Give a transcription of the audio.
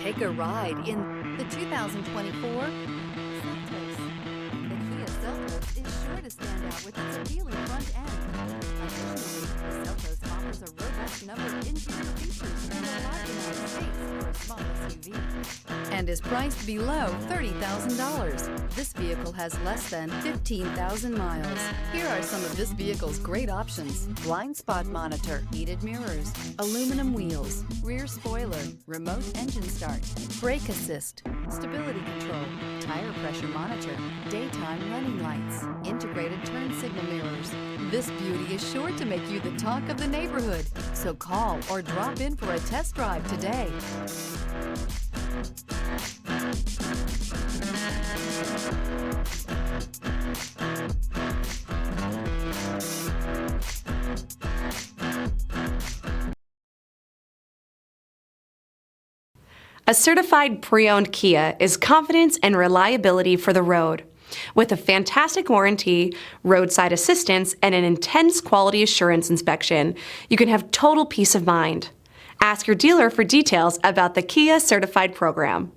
Take a ride in the 2024 Seltos. The Kia Seltos is sure to stand out with its appealing front end. Additionally, the Seltos offers a robust number of interior features and a large amount of space for a small SUV. And is priced below $30,000. This vehicle has less than 15,000 miles. Here are some of this vehicle's great options: blind spot monitor, heated mirrors, aluminum wheels, rear spoiler, remote engine start, brake assist, stability control, tire pressure monitor, daytime running lights, integrated turn signal mirrors. This beauty is sure to make you the talk of the neighborhood. So call or drop in for a test drive today. A certified pre-owned Kia is confidence and reliability for the road. With a fantastic warranty, roadside assistance, and an intense quality assurance inspection, you can have total peace of mind. Ask your dealer for details about the Kia Certified program.